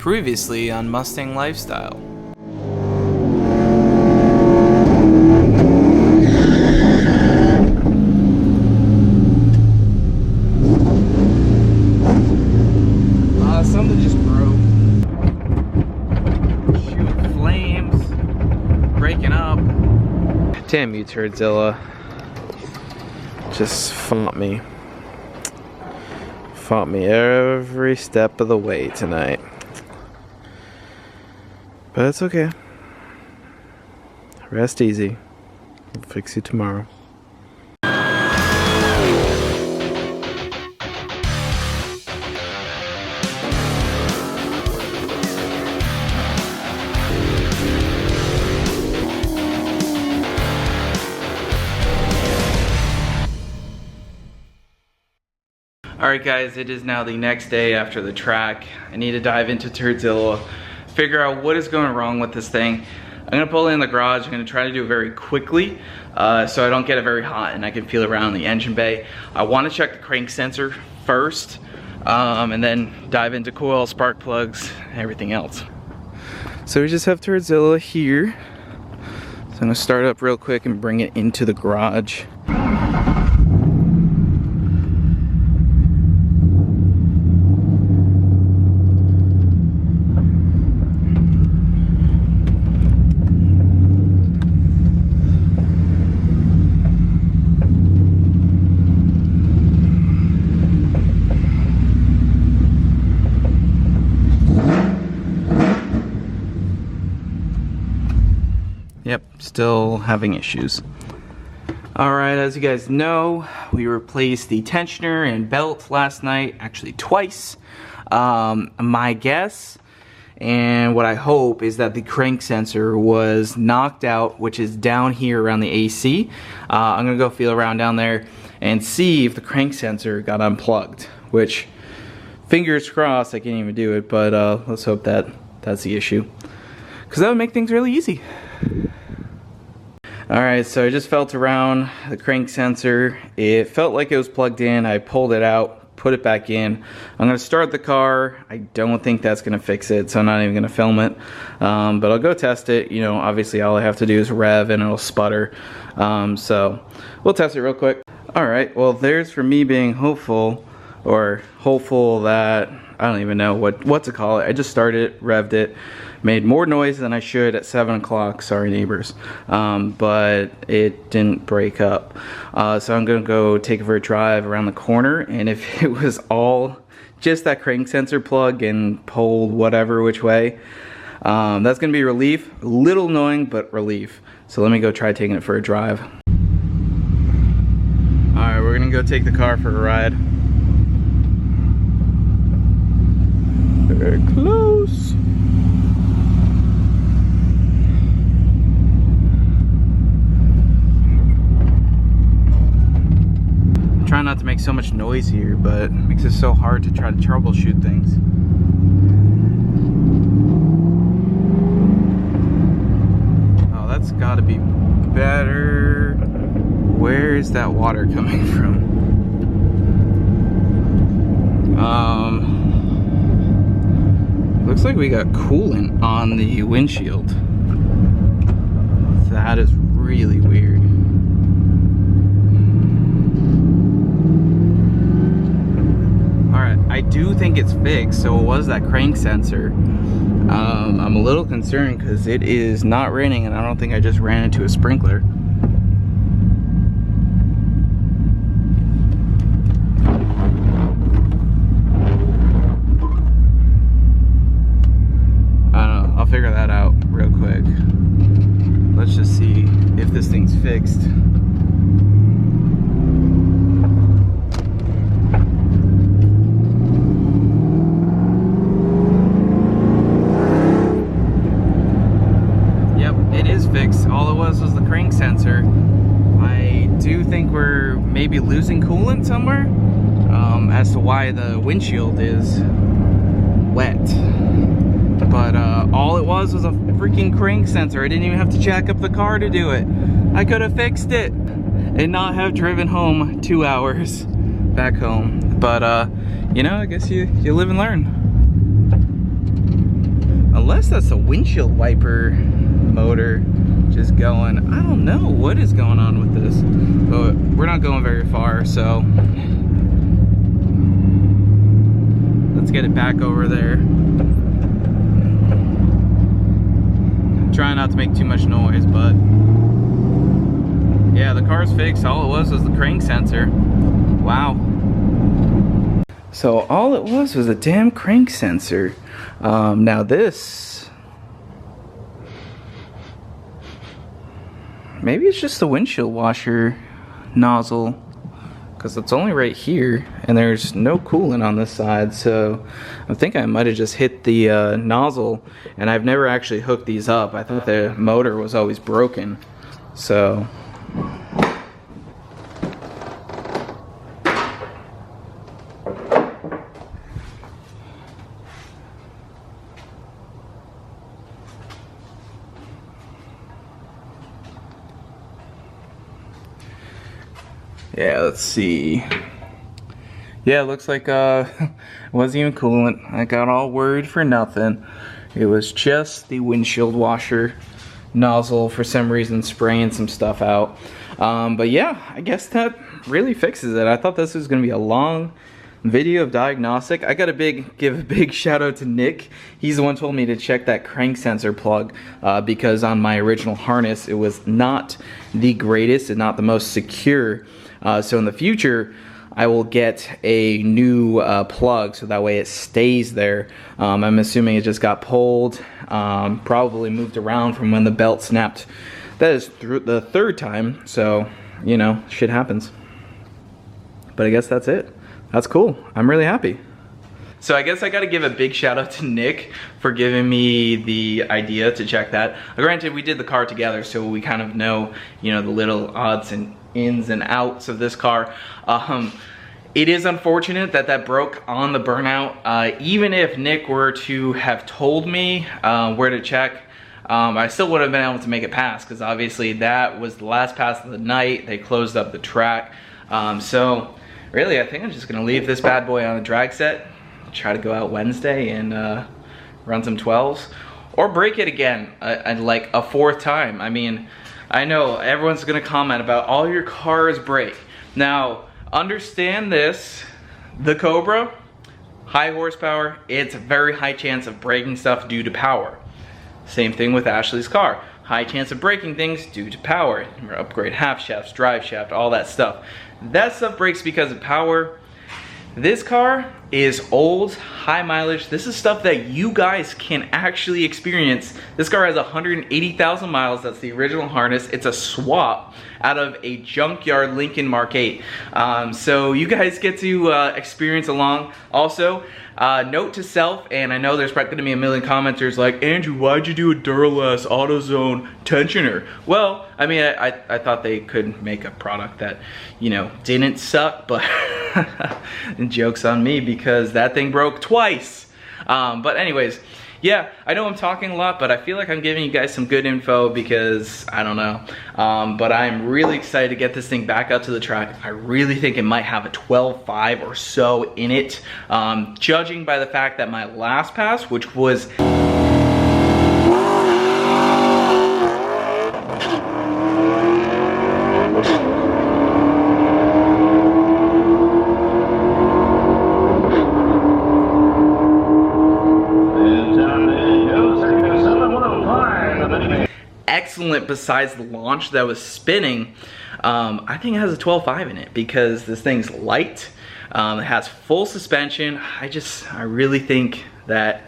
Previously on Mustang Lifestyle. Something just broke. Shoot, flames. Breaking up. Damn you, Turdzilla. Just fought me. Fought me every step of the way tonight. But it's okay. Rest easy. We'll fix you tomorrow. Alright guys, it is now the next day after the track. I need to dive into Turdzilla, figure out what is going wrong with this thing. I'm going to pull it in the garage. I'm going to try to do it very quickly so I don't get it very hot and I can feel it around the engine bay. I want to check the crank sensor first and then dive into coil, spark plugs, everything else. So we just have Turdzilla here. So I'm going to start up real quick and bring it into the garage. Yep, still having issues. Alright, as you guys know, we replaced the tensioner and belt last night, actually twice. My guess, and what I hope, is that the crank sensor was knocked out, which is down here around the AC. I'm gonna go feel around down there and see if the crank sensor got unplugged, which, fingers crossed, I can't even do it, but let's hope that that's the issue. Because that would make things really easy. Alright, so I just felt around the crank sensor. It felt like it was plugged in. I pulled it out, put it back in. I'm going to start the car. I don't think that's going to fix it, so I'm not even going to film it. But I'll go test it. You know, obviously all I have to do is rev and it'll sputter. So we'll test it real quick. Alright, well there's for me being hopeful, or hopeful that, I don't even know what to call it. I just started it, revved it, made more noise than I should at 7 o'clock, sorry neighbors, but it didn't break up. So I'm gonna go take it for a drive around the corner, and if it was all just that crank sensor plug and pulled whatever which way, that's gonna be relief. A little annoying, but relief. So let me go try taking it for a drive. Alright, we're gonna go take the car for a ride. Very close. Try not to make so much noise here, but it makes it so hard to try to troubleshoot things. Oh, that's gotta be better. Where is that water coming from? Looks like we got coolant on the windshield. That is really weird. Alright, I do think it's fixed, so it was that crank sensor. I'm a little concerned because it is not raining and I don't think I just ran into a sprinkler. I'll figure that out real quick. Let's just see if this thing's fixed. Yep, it is fixed. All it was the crank sensor. I do think we're maybe losing coolant somewhere, as to why the windshield is wet. But all it was a freaking crank sensor. I didn't even have to jack up the car to do it. I could have fixed it and not have driven home 2 hours back home. But you know, I guess you live and learn. unless that's a windshield wiper motor just going. I don't know what is going on with this, but we're not going very far, so let's get it back over there. I'm trying not to make too much noise, but yeah, the car's fixed. All it was the crank sensor. Wow. So all it was a damn crank sensor. Now this, maybe it's just the windshield washer nozzle, because it's only right here and there's no coolant on this side. So I think I might have just hit the nozzle, and I've never actually hooked these up. I thought the motor was always broken. So yeah, let's see. Yeah, it looks like it wasn't even coolant. I got all worried for nothing. It was just the windshield washer nozzle for some reason spraying some stuff out. But yeah, I guess that really fixes it. I thought this was gonna be a long video of diagnostic. I gotta give a big shout out to Nick. He's the one who told me to check that crank sensor plug because on my original harness it was not the greatest and not the most secure. So in the future I will get a new plug so that way it stays there. I'm assuming it just got pulled, probably moved around from when the belt snapped. That is the third time, so you know, shit happens. But I guess that's it. That's cool. I'm really happy. So I guess I gotta give a big shout out to Nick for giving me the idea to check that. Granted, we did the car together, so we kind of know, you know, the little odds and ins and outs of this car. It is unfortunate that that broke on the burnout. Even if Nick were to have told me where to check, I still would have been able to make it pass, because obviously that was the last pass of the night. They closed up the track. So really, I think I'm just gonna leave this bad boy on a drag set, try to go out Wednesday and run some 12s, or break it again like a fourth time. I mean, I know everyone's gonna comment about all your cars break. Now, understand this, the Cobra, high horsepower, it's a very high chance of breaking stuff due to power. Same thing with Ashley's car. High chance of breaking things due to power. Upgrade half shafts, drive shaft, all that stuff. That stuff breaks because of power. This car is old, high mileage. This is stuff that you guys can actually experience. This car has 180,000 miles. That's the original harness. It's a swap out of a junkyard Lincoln Mark 8. So you guys get to experience along. Also, note to self, and I know there's probably gonna be a million commenters like, Andrew, why'd you do a Duralast AutoZone tensioner? Well, I mean, I thought they could make a product that, you know, didn't suck, but joke's on me because that thing broke twice. But anyways, yeah, I know I'm talking a lot, but I feel like I'm giving you guys some good info because, I don't know. But I'm really excited to get this thing back out to the track. I really think it might have a 12.5 or so in it. Judging by the fact that my last pass, which was... excellent besides the launch that was spinning, I think it has a 12.5 in it because this thing's light, it has full suspension. I really think that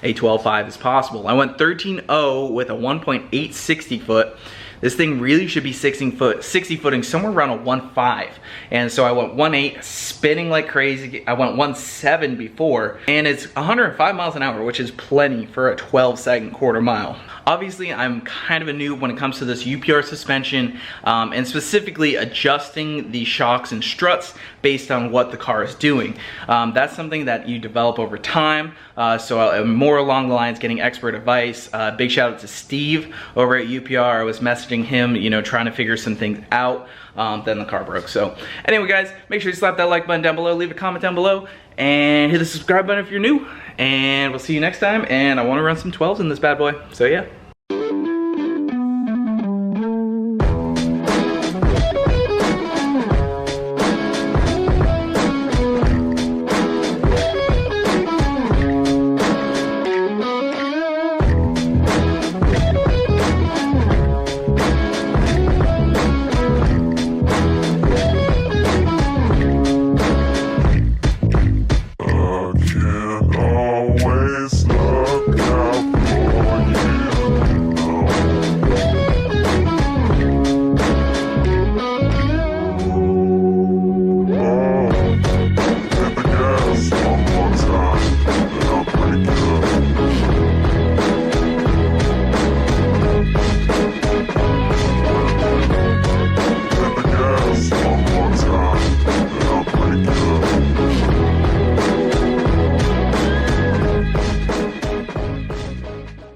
a 12.5 is possible. I went 13.0 with a 1.8 60 foot. This thing really should be 60 footing somewhere around a 1.5. And so I went 1.8, spinning like crazy. I went 1.7 before, and it's 105 miles an hour, which is plenty for a 12-second quarter mile. Obviously, I'm kind of a noob when it comes to this UPR suspension, and specifically adjusting the shocks and struts based on what the car is doing. That's something that you develop over time, so more along the lines getting expert advice. Big shout out to Steve over at UPR. I was messaging him, you know, trying to figure some things out. Then the car broke. So anyway guys, make sure you slap that like button down below, leave a comment down below, and hit the subscribe button if you're new, and we'll see you next time. And I want to run some 12s in this bad boy, so yeah.